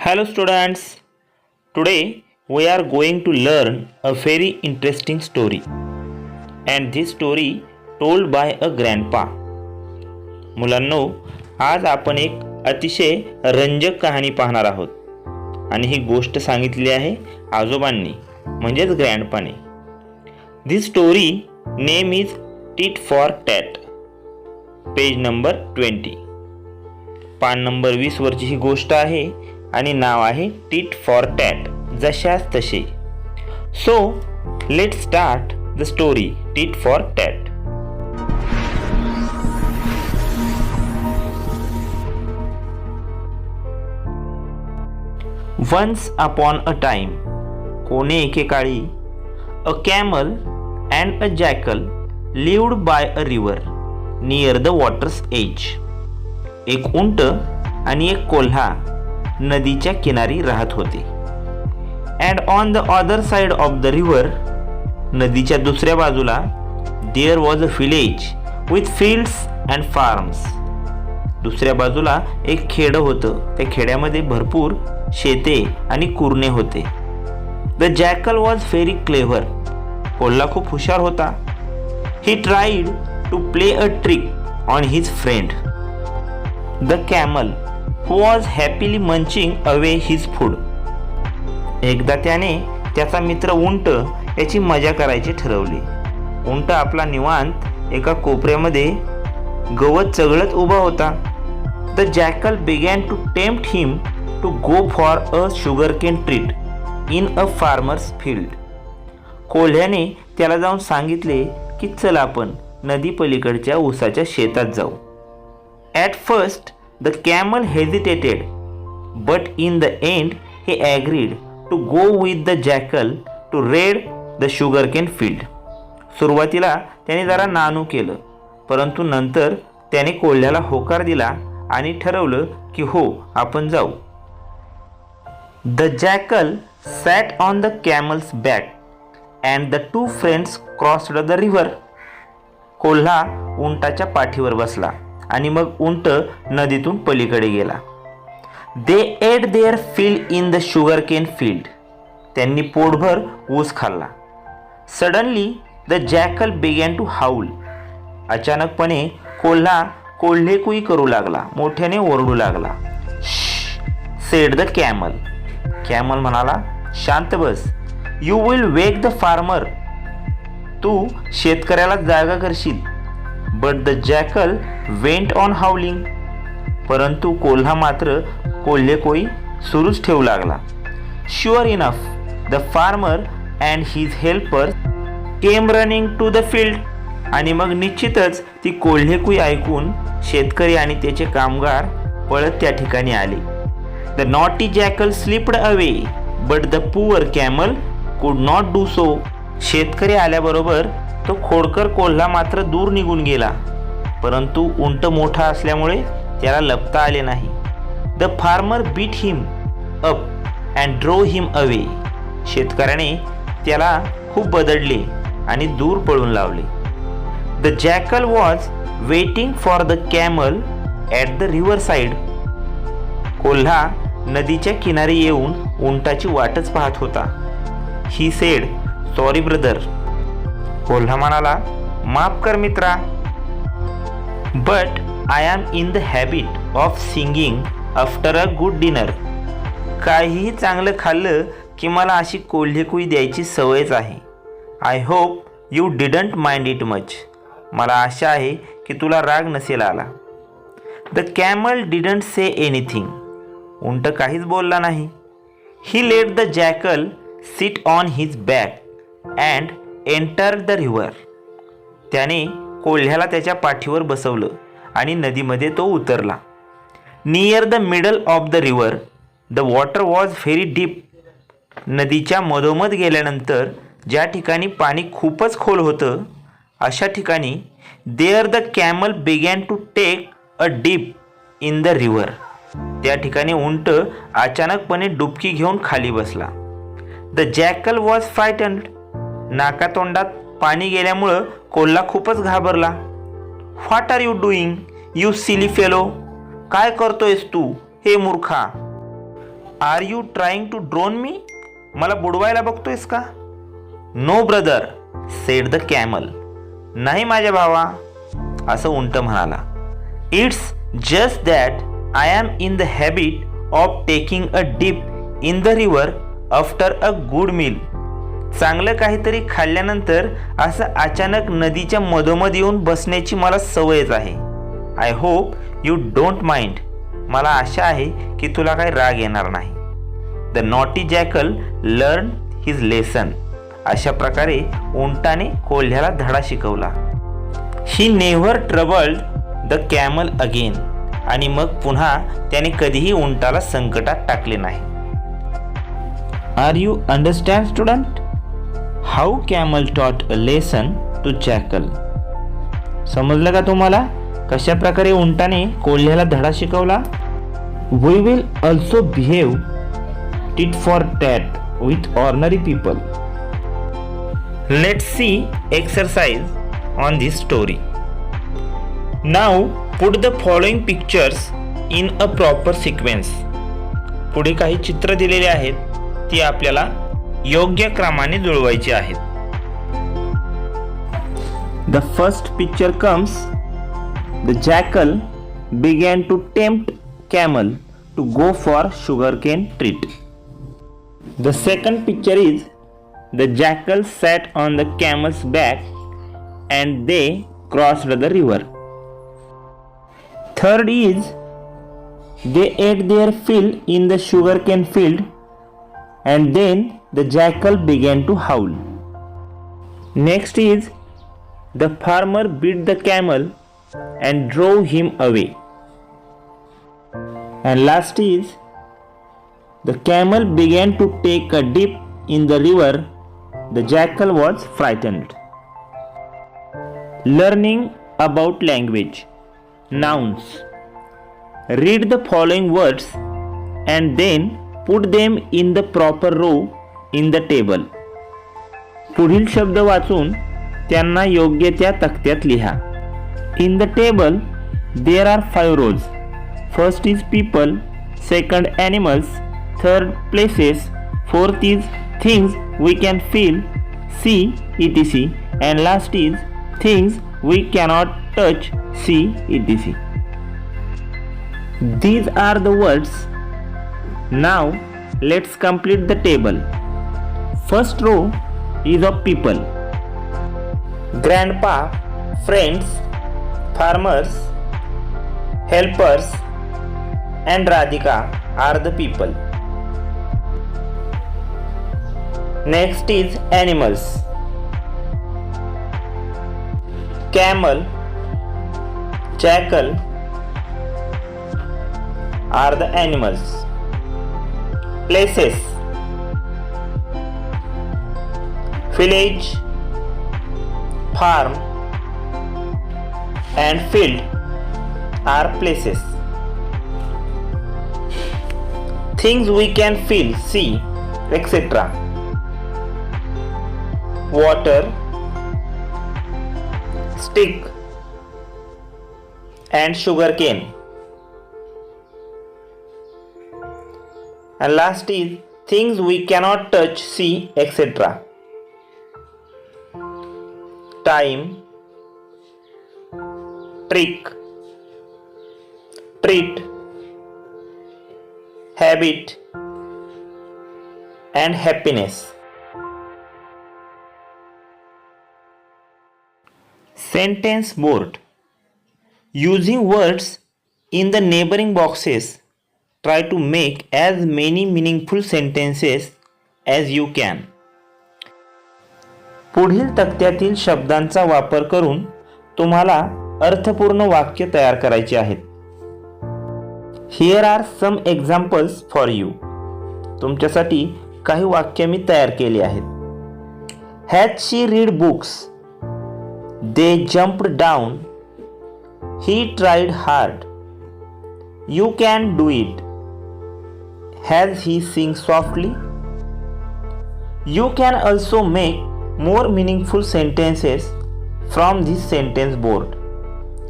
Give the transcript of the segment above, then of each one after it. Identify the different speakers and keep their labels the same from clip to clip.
Speaker 1: Hello students, today we are going to learn a very interesting story and this story told by a grandpa. मुलांनो, आज आपण एक अतिशय रंजक कहाणी पाहणार आहोत आणि ही गोष्ट सांगितली आहे आजोबांनी म्हणजेच ग्रँडपाने. This story name is tit for tat. Page number 20. पान नंबर 20 वरची ही गोष्ट आहे आणि नाव आहे टिट फॉर टॅट, जशास तसे. So let start the story tit for tat. Once upon a time, कोणे एकेकाळी, a camel and a jackal lived by a river near the water's edge. एक उंट आणि एक कोल्हा नदीच्या किनारी राहत होते. And on the other side of the river, नदीच्या दुसऱ्या बाजूला, there was a village with fields and farms. दुसऱ्या बाजूला एक खेडं होतं. त्या खेड्यामध्ये भरपूर शेते आणि कुरणे होते. The jackal was very clever. कोल्हा खूप हुशार होता. He tried to play a trick on his friend the camel who was happily munching away his food. एकदा त्याने त्याचा मित्र उंट याची मजा करायची ठरवली. उंट आपला निवांत एका कोपऱ्यामध्ये गवत चघळत उभा होता. The jackal began to tempt him to go for a sugarcane treat in a farmer's field. कोल्ह्याने त्याला जाऊन सांगितले की चल आपण नदी पलीकडच्या ऊसाच्या शेतात जाऊ. At first the camel hesitated, but in the end he agreed to go with the jackal to raid the sugarcane field. सुरुवातीला त्याने जरा नानू केलं, परंतु नंतर त्याने कोल्ह्याला होकार दिला आणि ठरवलं की हो, आपण जाऊ. The jackal sat on the camel's back and the two friends crossed the river. कोल्हा उंटाच्या पाठीवर बसला आणि मग उंट नदीतून पलीकडे गेला. They ate their field in the sugarcane field. त्यांनी पोटभर ऊस खाल्ला. Suddenly the jackal began to howl. अचानकपणे कोल्हा कोल्हेकुई करू लागला, मोठ्याने ओरडू लागला. Sed the camel. कॅमल म्हणाला, शांत बस. You will wake the farmer. तू शेतकऱ्याला जागा करशील. But the jackal went on howling. परंतु कोल्हा मात्र कोल्हेकोई सुरूच ठेवू लागला. Sure enough the farmer and his helper came running to the field. आणि मग निश्चितच ती कोल्हेकुई ऐकून शेतकरी आणि त्याचे कामगार पळत त्या ठिकाणी आले. The naughty jackal slipped away but the poor camel could not do so. शेतकरी आल्याबरोबर तो खोडकर कोल्हा मात्र दूर निघून गेला, परंतु उंट मोठा असल्यामुळे त्याला लपता आले नाही. The farmer beat him up and drove him away. शेतकऱ्याने त्याला खूप बदडले आणि दूर पळून लावले. The jackal was waiting for the camel at the river side. कोल्हा नदीच्या किनारी येऊन उंटाची वाटच पाहत होता. He said, sorry brother. कोल्हा म्हणाला, माफ कर मित्रा. But I am in the habit of singing after a good dinner. काहीही चांगलं खाल्लं की मला अशी कोल्हेकुई द्यायची सवयच आहे. I hope you didn't mind it much. मला आशा आहे की तुला राग नसेल आला. The camel didn't say anything. उंट काहीच बोलला नाही. He let the jackal sit on his back and enter the river. त्याने कोल्ह्याला त्याच्या पाठीवर बसवलं आणि नदीमध्ये तो उतरला. Near the middle of the river the water was very deep. नदीच्या मधोमध गेल्यानंतर ज्या ठिकाणी पाणी खूपच खोल होतं अशा ठिकाणी there the camel began to take a dip in the river. त्या ठिकाणी उंट अचानकपणे डुबकी घेऊन खाली बसला. The jackal was frightened. नाकातोंडात पाणी गेल्यामुळं कोल्हा खूपच घाबरला. What are you doing you silly fellow. काय करतोयस तू हे मूर्खा. Are you trying to drown me? मला बुडवायला बघतोयस का? No brother, said the camel. नाही माझ्या भावा, असं उंट म्हणाला. It's just that I am in the habit of taking a dip in the river after a good meal. चांगलं काहीतरी खाल्ल्यानंतर असं अचानक नदीच्या मधोमध येऊन बसण्याची मला सवयच आहे. I hope you don't mind. मला आशा आहे की तुला काही राग येणार नाही. The naughty jackal learn his lesson. अशा प्रकारे उंटाने कोल्ह्याला धडा शिकवला. He never troubled the camel again. आणि मग पुन्हा त्याने कधीही उंटाला संकटात टाकले नाही. Are you understand student? How camel taught a lesson to jackal. समजलं का तुम्हाला कशा प्रकारे उंटाने कोल्ह्याला धडा शिकवला? We will also behave tit for tat with ordinary people. Let's see exercise on this story. Now put the following pictures in a proper sequence. पुढे काही चित्र दिलेले आहेत, ती आपल्याला योग्य क्रमाने जुळवायची आहेत. The first picture comes. The jackal began to tempt camel to go for sugarcane treat. The second picture is the jackal sat on the camel's back and they crossed the river. Third is they ate their fill in the sugarcane field and then the jackal began to howl. Next is the farmer beat the camel and drove him away. And last is the camel began to take a dip in the river. The jackal was frightened. Learning about language. Nouns. Read the following words and then put them in the proper row in the table. पुढील शब्द वाचून त्यांना योग्य त्या तक्त्यात लिहा. In the table there are 5 rows. First is people, second animals, third places, fourth is things we can feel, see, etc. and last is things we cannot touch, see, etc. These are the words. Now let's complete the table. First row is of people. Grandpa, friends, farmers, helpers and Radhika are the people. Next is animals. Camel, jackal are the animals. Places. Village, farm and field are places. Things we can feel, see, etc. Water, stick and sugarcane. And last is things we cannot touch, see, etc. Time, trick, treat, habit and happiness. Sentence board. Using words in the neighboring boxes, try to make as many meaningful sentences as you can. पुढील तक्त्यातील शब्दांचा वापर करून तुम्हाला अर्थपूर्ण वाक्य तयार करायचे आहेत. Here are some examples for you. तुमच्यासाठी काही वाक्य मी तयार केली आहेत. Had she read books? They jumped down. He tried hard. You can do it. Has he sing softly? You can also make more meaningful sentences from this sentence board.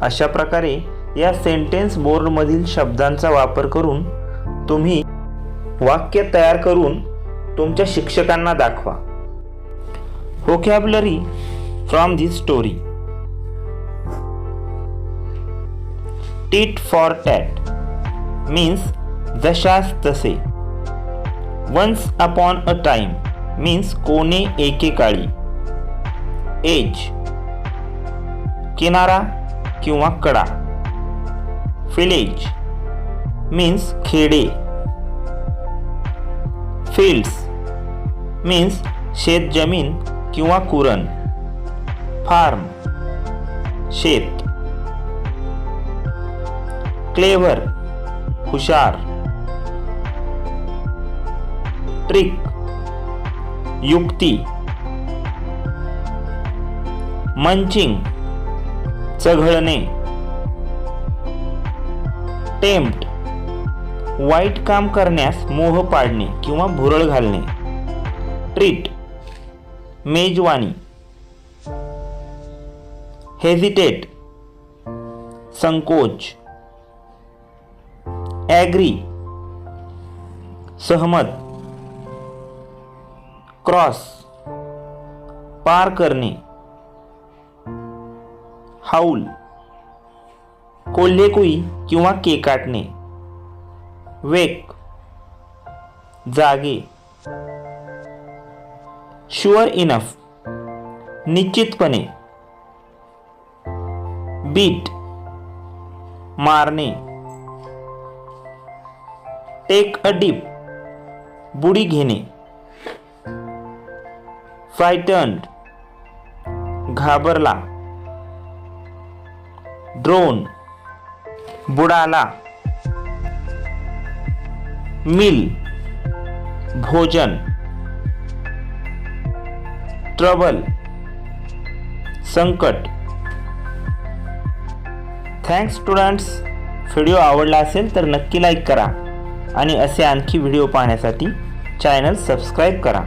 Speaker 1: अशा प्रकारे या sentence बोर्डमधील शब्दांचा वापर करून तुम्ही वाक्य तयार करून तुमच्या शिक्षकांना दाखवा. Vocabulary from this story. Tit for tat means जशास तसे. Once upon a time means कोणे एकेकाळी. एज किनारा किंवा कडा. विलेज मीन्स खेडे. फील्ड्स मीन्स शेतजमीन किंवा कुरण. फार्म शेत. क्लेव्हर हुशार. ट्रिक युक्ती. मंचिंग चघळणे. टेम्प्ट वाईट काम करण्यास मोह पाडणे किंवा भुरळ घालणे. ट्रीट मेजवानी. हेजिटेट संकोच. ॲग्री सहमत. क्रॉस पार करणे. हाऊल कोल्हेकुई किंवा केकाटणे. वेक जागे. शुअर इनफ निश्चितपणे. बीट मारणे. टेक अ डिप बुडी घेणे. फ्रायटन्ड घाबरला. ड्रोन बुडाला. मील भोजन. ट्रबल संकट. Thanks students. व्हिडिओ आवडला असेल तर नक्की लाईक करा आणि असे आणखी व्हिडिओ पाहण्यासाठी चॅनल सबस्क्राईब करा.